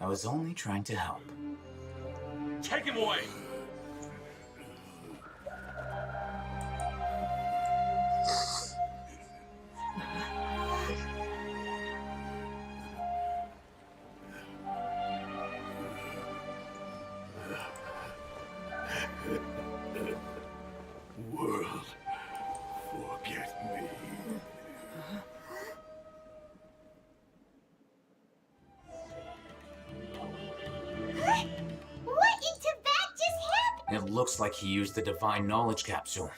I was only trying to help. Take him away! World, forget me. What into that just happened? It looks like he used the Divine Knowledge Capsule.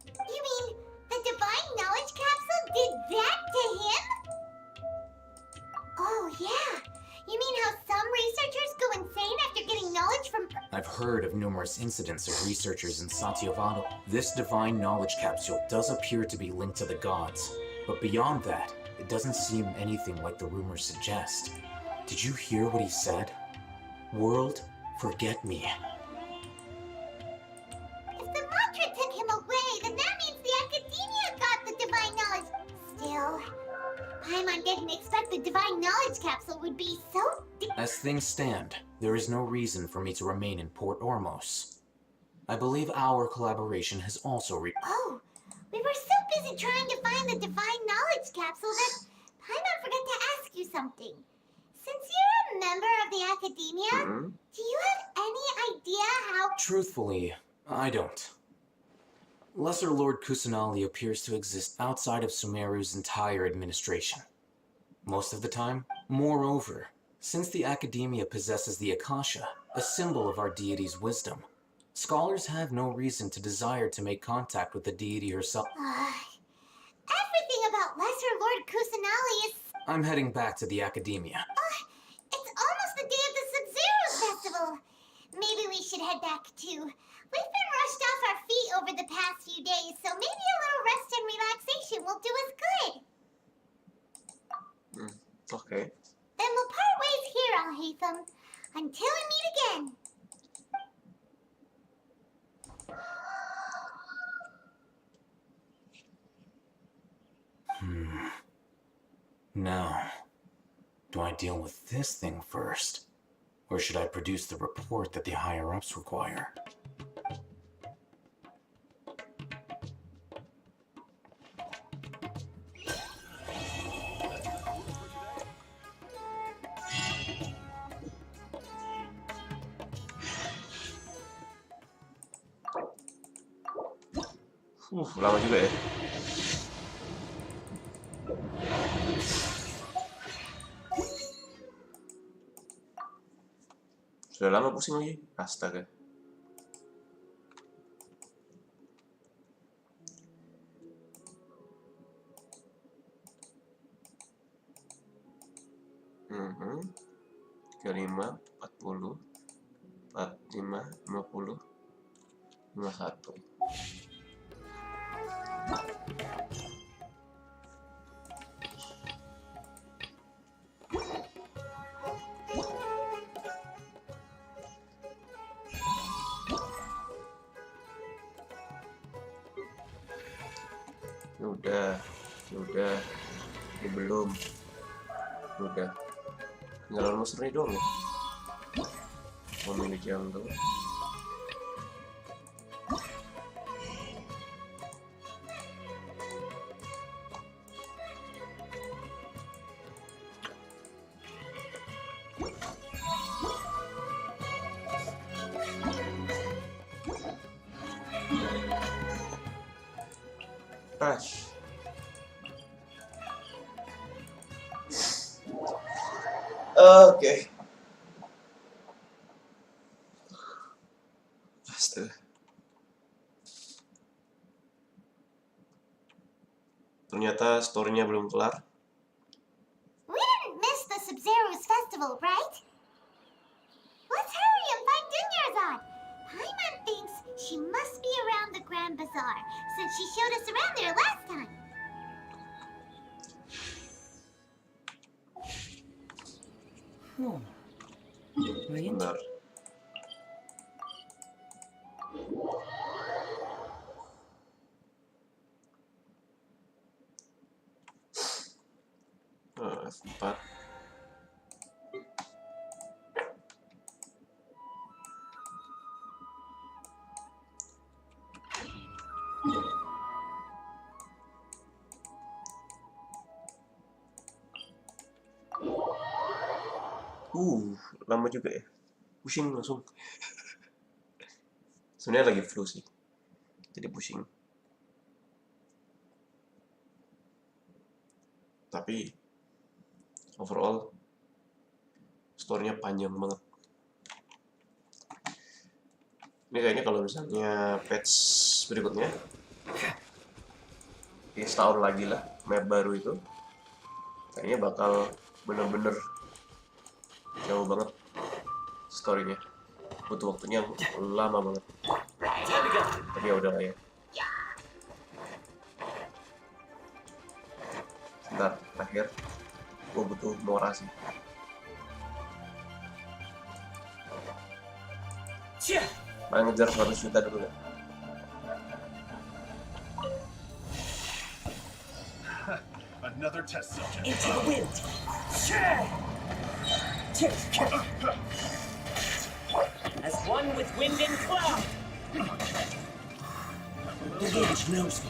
You mean the Divine Knowledge Capsule did that to him? Oh, yeah. You mean how some researchers go insane after getting knowledge from... I've heard of numerous incidents of researchers in Satyavada. This Divine Knowledge Capsule does appear to be linked to the gods, but beyond that, it doesn't seem anything like the rumors suggest. Did you hear what he said? World, forget me. If the mantra took him away, then that means the Academia got the Divine Knowledge. Still, Paimon didn't expect the Divine Knowledge Capsule would be so... As things stand, there is no reason for me to remain in Port Ormos. I believe our collaboration has also Oh, we were so busy trying to find the Divine Knowledge Capsule that Paimon forgot to ask you something. Since you're a member of the Academia, do you have any idea how... Truthfully, I don't. Lesser Lord Kusanali appears to exist outside of Sumeru's entire administration. Most of the time. Moreover, since the Academia possesses the Akasha, a symbol of our deity's wisdom, scholars have no reason to desire to make contact with the deity herself. Everything about Lesser Lord Kusanali is... I'm heading back to the Academia. It's almost the day of the Sumeru Festival. Maybe we should head back too. We've been rushed off our feet over the past few days, so maybe a little rest and relaxation will do us good. Okay. Then we'll part ways here, Al-Haytham. Until we meet again. Now, do I deal with this thing first? Or should I produce the report that the higher-ups require? Lama juga ya. Sudah lama pusing lagi. Astaga. Mhm. 35, 40, 45, 50, 51. Udah, ini belum, udah, tinggal monster ini doang ya, memilih jungle, Rush. Oke. Astaga. Ternyata story-nya belum kelar. We didn't miss the Sub-Zero's festival, right? Let's hurry and find Dunyarzad. Paimon thinks she must be around the Grand Bazaar, since she showed us around there last time. Benar. F4. Lama juga ya. Pusing langsung. Sebenarnya lagi flu sih. Jadi pusing. Tapi overall story-nya panjang banget. Ini kayaknya kalau misalnya patch berikutnya ya setahun lagi lah, map baru itu kayaknya bakal bener-bener jauh banget story-nya. Butuh waktunya lama banget. Tapi ya udah lah ya. Bentar, terakhir gue butuh Mora sih. Main ngejar 100 juta dulu ya. Another test subject. Into the wind. As one with wind and cloud. The village knows me.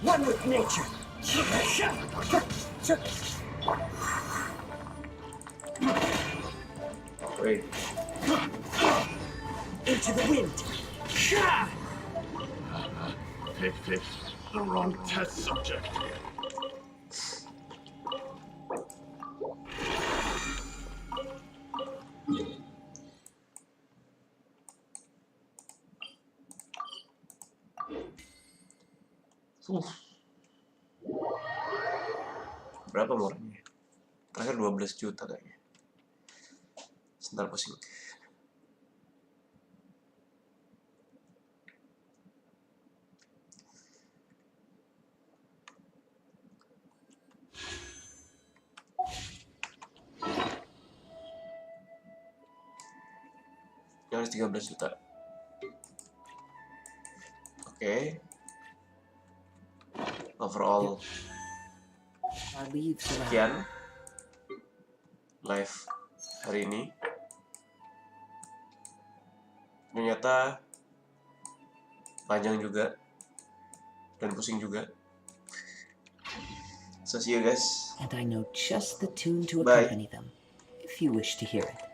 One with nature. Wait. Into the wind. Pick the wrong test subject. Berapa moranya? Terakhir 12 juta kayaknya. Sebentar pusing. Ini harus 13 juta. Oke. Overall sekian live hari ini. Ternyata panjang juga dan pusing juga. So see you guys. And I know just the tune to Bye. accompany them, if you wish to hear it.